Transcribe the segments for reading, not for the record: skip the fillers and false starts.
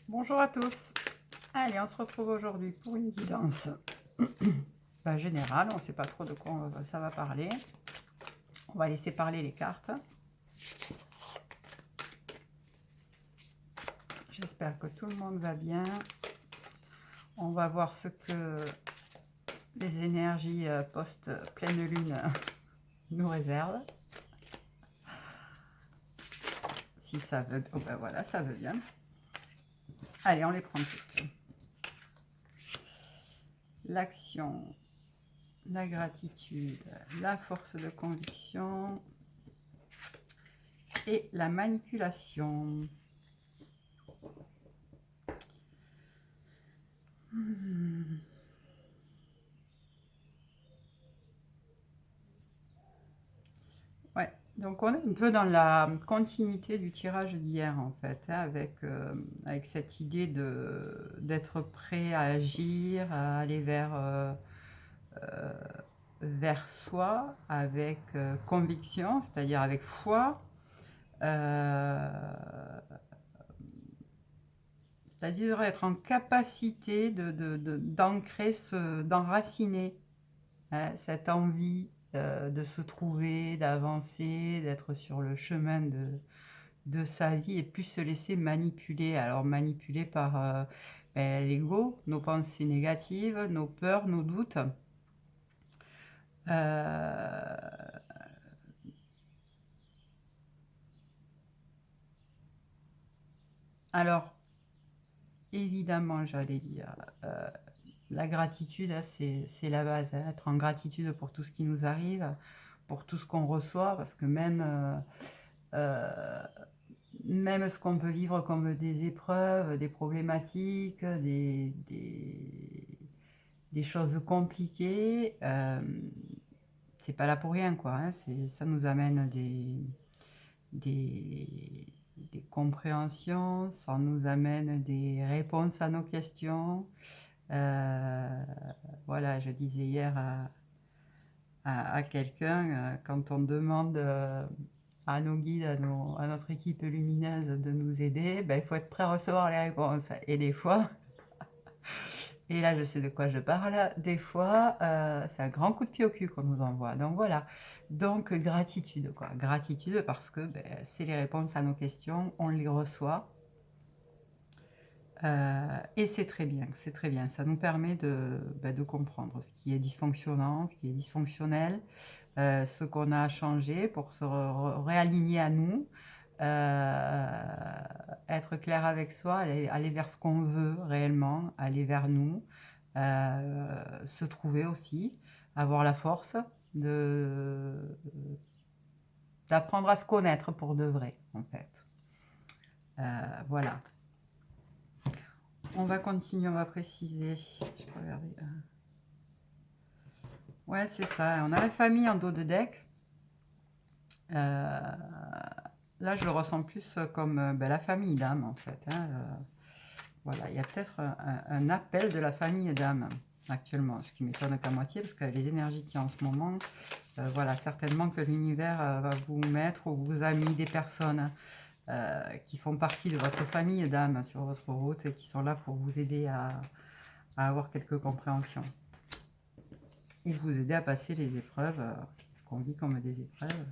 Bonjour à tous. Allez, on se retrouve aujourd'hui pour une guidance générale. On ne sait pas trop de quoi ça va parler. On va laisser parler les cartes. J'espère que tout le monde va bien. On va voir ce que les énergies post-pleine lune nous réservent. Si ça veut... Oh ben voilà, ça veut bien. Allez, on les prend toutes. L'action, la gratitude, la force de conviction et la manipulation. Ouais, donc on est un peu dans la continuité du tirage d'hier en fait, hein, avec cette idée d'être prêt à agir, à aller vers soi avec conviction, c'est-à-dire avec foi, c'est-à-dire être en capacité d'ancrer, d'enraciner cette envie de se trouver, d'avancer, d'être sur le chemin de sa vie et plus se laisser manipuler. Alors manipuler par l'ego, nos pensées négatives, nos peurs, nos doutes. Alors, évidemment, j'allais dire, la gratitude, c'est la base, hein, être en gratitude pour tout ce qui nous arrive, pour tout ce qu'on reçoit, parce que même ce qu'on peut vivre comme des épreuves, des problématiques, des choses compliquées, c'est pas là pour rien, quoi. Hein, ça nous amène des compréhensions, ça nous amène des réponses à nos questions. Voilà, je disais hier à quelqu'un, quand on demande à nos guides, à notre équipe lumineuse de nous aider, ben, il faut être prêt à recevoir les réponses. Et des fois, et là je sais de quoi je parle, des fois c'est un grand coup de pied au cul qu'on nous envoie. Donc voilà, donc gratitude, quoi. Gratitude parce que ben, c'est les réponses à nos questions, on les reçoit. Et c'est très bien, c'est très bien. Ça nous permet de comprendre ce qui est dysfonctionnant, ce qui est dysfonctionnel, ce qu'on a à changer pour se réaligner à nous, être clair avec soi, aller vers ce qu'on veut réellement, aller vers nous, se trouver aussi, avoir la force d'apprendre à se connaître pour de vrai, en fait. Voilà. On va continuer, on va préciser. Je peux regarder. Ouais, c'est ça. On a la famille en dos de deck. Là, je le ressens plus comme la famille d'âme, en fait. Hein. Voilà, il y a peut-être un appel de la famille d'âme actuellement, ce qui m'étonne qu'à moitié, parce que les énergies qu'il y a en ce moment, voilà, certainement que l'univers va vous mettre ou vous a mis des personnes qui font partie de votre famille d'âme sur votre route et qui sont là pour vous aider à avoir quelques compréhensions. Ou vous aider à passer les épreuves, ce qu'on vit comme des épreuves.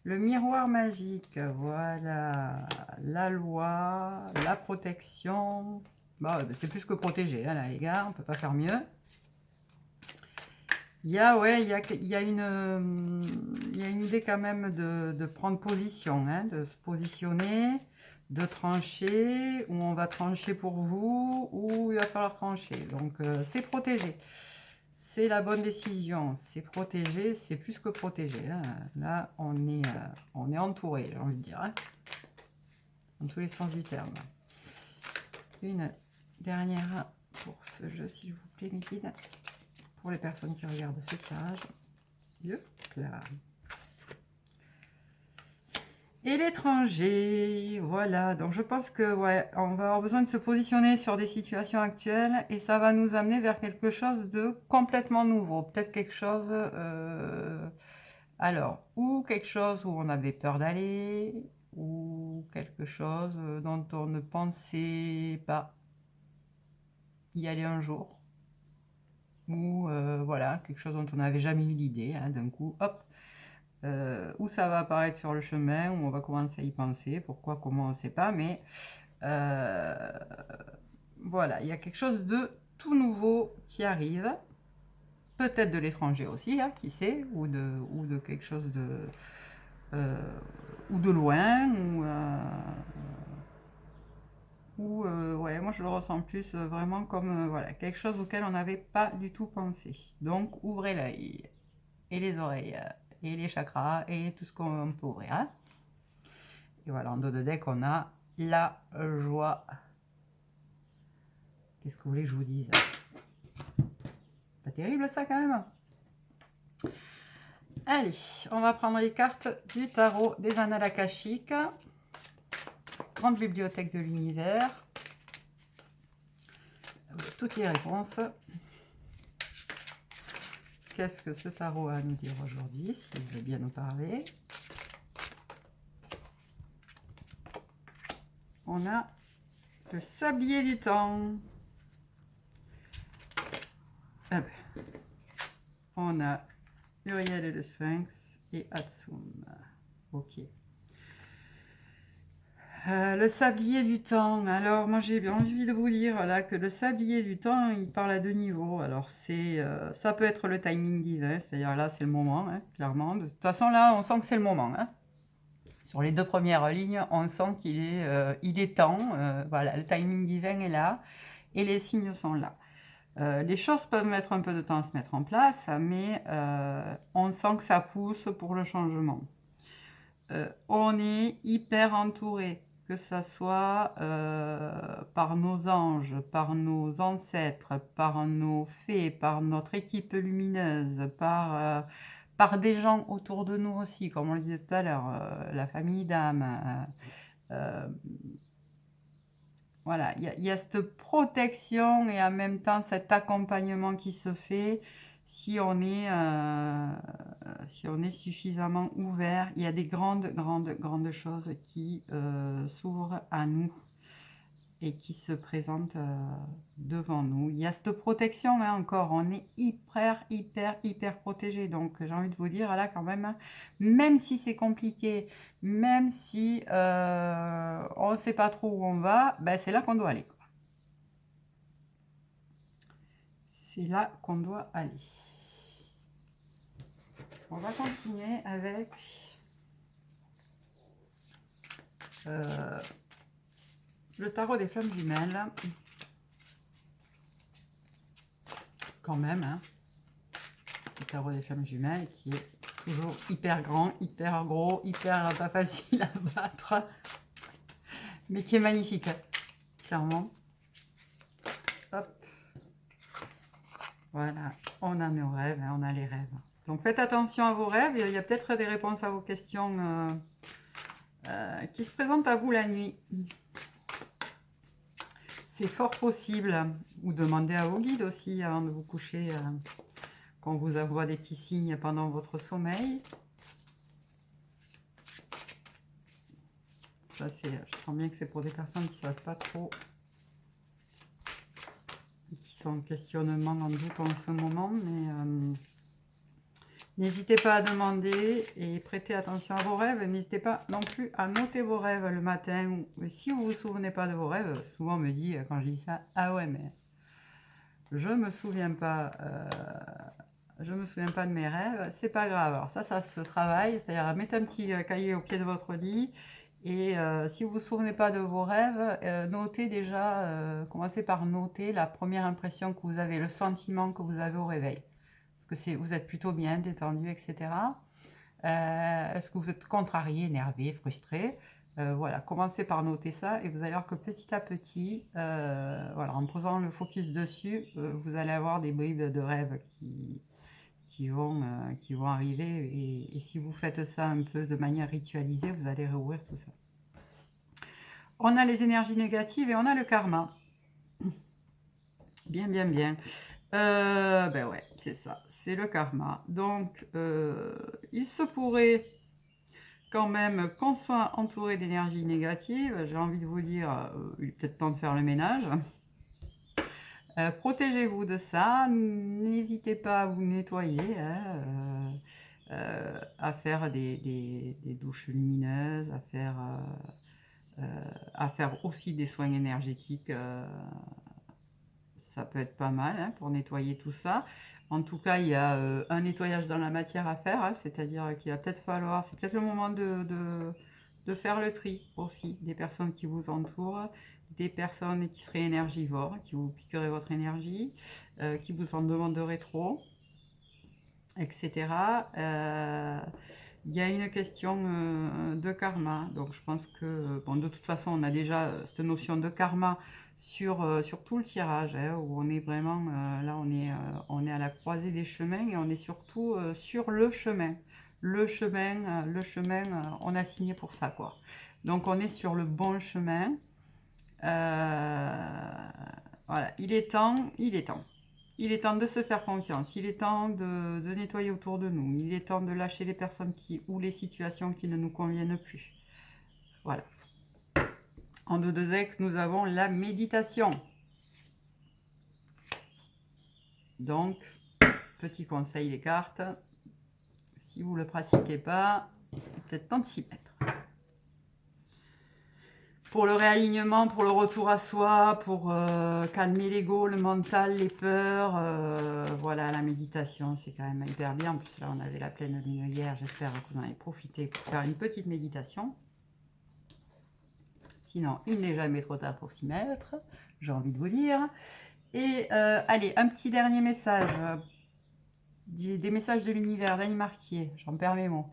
Le miroir magique, voilà, la loi, la protection. Bon, c'est plus que protégé, hein, là, les gars, on peut pas faire mieux. Il y a, ouais, il y a une idée quand même de prendre position, hein, de se positionner, de trancher, où on va trancher pour vous, ou il va falloir trancher. Donc, c'est protégé. C'est la bonne décision, c'est protégé, c'est plus que protégé. Hein. Là, on est entouré, j'ai envie de dire, hein, dans tous les sens du terme. Une dernière pour ce jeu, s'il vous plaît, mes guides, pour les personnes qui regardent ce tirage. Là. Et l'étranger, voilà. Donc je pense que ouais, on va avoir besoin de se positionner sur des situations actuelles et ça va nous amener vers quelque chose de complètement nouveau. Peut-être quelque chose, alors, ou quelque chose où on avait peur d'aller, ou quelque chose dont on ne pensait pas y aller un jour, ou voilà, quelque chose dont on n'avait jamais eu l'idée, hein, d'un coup, hop, où ça va apparaître sur le chemin, où on va commencer à y penser, pourquoi, comment, on ne sait pas, mais voilà, il y a quelque chose de tout nouveau qui arrive, peut-être de l'étranger aussi, hein, qui sait, ou de quelque chose ou de loin, ouais, moi je le ressens plus vraiment comme voilà, quelque chose auquel on n'avait pas du tout pensé. Donc ouvrez l'œil et les oreilles et les chakras et tout ce qu'on peut ouvrir, hein. Et voilà, en dos de deck, on a la joie. Qu'est-ce que vous voulez que je vous dise? Pas terrible ça quand même. Allez, on va prendre les cartes du tarot des annales akashiques. Grande bibliothèque de l'univers. Toutes les réponses. Qu'est-ce que ce tarot a à nous dire aujourd'hui, s'il veut bien nous parler? On a le sablier du temps. Ah ben. On a Uriel et le Sphinx et Hatsum. Ok. Le sablier du temps. Alors, moi, j'ai bien envie de vous dire là que le sablier du temps, il parle à deux niveaux. Alors, ça peut être le timing divin, c'est-à-dire là, c'est le moment, hein, clairement. De toute façon, là, on sent que c'est le moment, hein. Sur les deux premières lignes, on sent il est temps. Voilà, le timing divin est là et les signes sont là. Les choses peuvent mettre un peu de temps à se mettre en place, mais on sent que ça pousse pour le changement. On est hyper entouré, que ce soit par nos anges, par nos ancêtres, par nos fées, par notre équipe lumineuse, par des gens autour de nous aussi, comme on le disait tout à l'heure, la famille d'âme. Voilà, il y a cette protection et en même temps cet accompagnement qui se fait si on est suffisamment ouvert. Il y a des grandes choses qui s'ouvrent à nous et qui se présentent devant nous. Il y a cette protection, hein, encore, on est hyper protégé. Donc j'ai envie de vous dire, là quand même si c'est compliqué, même si on ne sait pas trop où on va, ben, c'est là qu'on doit aller, quoi. C'est là qu'on doit aller. On va continuer avec le tarot des flammes jumelles. Quand même, hein. Le tarot des flammes jumelles qui est toujours hyper grand, hyper gros, hyper pas facile à battre, mais qui est magnifique, clairement. Hop. Voilà, on a nos rêves, hein, on a les rêves. Donc faites attention à vos rêves, il y a peut-être des réponses à vos questions qui se présentent à vous la nuit. C'est fort possible, ou demandez à vos guides aussi avant de vous coucher, qu'on vous envoie des petits signes pendant votre sommeil. Ça, je sens bien que c'est pour des personnes qui ne savent pas trop, qui sont en questionnement, en doute en ce moment, mais n'hésitez pas à demander et prêtez attention à vos rêves. N'hésitez pas non plus à noter vos rêves le matin. Si vous ne vous souvenez pas de vos rêves, souvent on me dit, quand je dis ça, ah ouais, mais je me souviens pas de mes rêves. C'est pas grave. Alors ça se travaille. C'est-à-dire, mettez un petit cahier au pied de votre lit. Et si vous ne vous souvenez pas de vos rêves, notez déjà, commencez par noter la première impression que vous avez, le sentiment que vous avez au réveil. Est-ce que vous êtes plutôt bien, détendu, etc. Est-ce que vous êtes contrarié, énervé, frustré? Voilà, commencez par noter ça et vous allez voir que petit à petit, voilà, en posant le focus dessus, vous allez avoir des bribes de rêves qui vont arriver. Et si vous faites ça un peu de manière ritualisée, vous allez réouvrir tout ça. On a les énergies négatives et on a le karma. Bien. Ben ouais, c'est ça, c'est le karma. Donc, il se pourrait quand même qu'on soit entouré d'énergie négative. J'ai envie de vous dire, il est peut-être temps de faire le ménage. Protégez-vous de ça, n'hésitez pas à vous nettoyer, hein, à faire des douches lumineuses, à faire aussi des soins énergétiques, ça peut être pas mal, hein, pour nettoyer tout ça. En tout cas, il y a un nettoyage dans la matière à faire, hein, c'est-à-dire qu'il va peut-être falloir, c'est peut-être le moment de faire le tri aussi des personnes qui vous entourent, des personnes qui seraient énergivores, qui vous piqueraient votre énergie, qui vous en demanderaient trop, etc. Il y a une question de karma, donc je pense que, bon, de toute façon, on a déjà cette notion de karma sur tout le tirage, hein, où on est vraiment, là on est à la croisée des chemins et on est surtout sur le chemin. Le chemin, on a signé pour ça, quoi. Donc on est sur le bon chemin. Voilà, il est temps, il est temps. Il est temps de se faire confiance, il est temps de nettoyer autour de nous, il est temps de lâcher les personnes ou les situations qui ne nous conviennent plus. Voilà. En dos de deck, nous avons la méditation. Donc, petit conseil des cartes, si vous ne le pratiquez pas, il est peut-être temps de s'y mettre. Pour le réalignement, pour le retour à soi, pour calmer l'ego, le mental, les peurs, voilà, la méditation, c'est quand même hyper bien. En plus, là, on avait la pleine lune hier, j'espère que vous en avez profité pour faire une petite méditation. Sinon, il n'est jamais trop tard pour s'y mettre, j'ai envie de vous dire. Et allez, un petit dernier message, des messages de l'univers, d'Annie Marquier, j'en perds mes mots.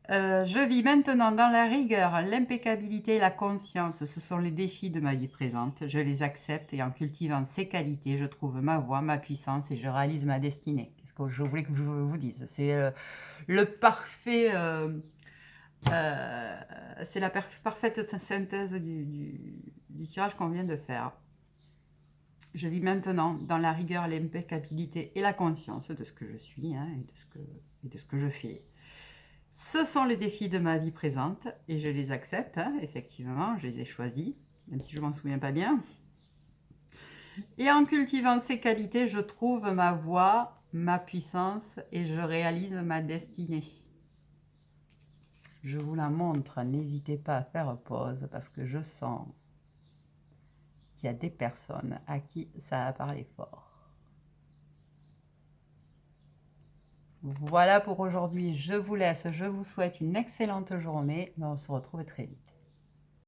Je vis maintenant dans la rigueur, l'impeccabilité et la conscience. Ce sont les défis de ma vie présente. Je les accepte et en cultivant ces qualités, je trouve ma voie, ma puissance et je réalise ma destinée. Qu'est-ce que je voulais que je vous dise? C'est le parfait... c'est la parfaite synthèse du tirage qu'on vient de faire. Je vis maintenant dans la rigueur, l'impeccabilité et la conscience de ce que je suis, hein, et de ce que je fais. Ce sont les défis de ma vie présente et je les accepte, hein, effectivement, je les ai choisis, même si je ne m'en souviens pas bien. Et en cultivant ces qualités, je trouve ma voie, ma puissance et je réalise ma destinée. Je vous la montre, n'hésitez pas à faire pause parce que je sens qu'il y a des personnes à qui ça a parlé fort. Voilà pour aujourd'hui, je vous laisse, je vous souhaite une excellente journée, on se retrouve très vite.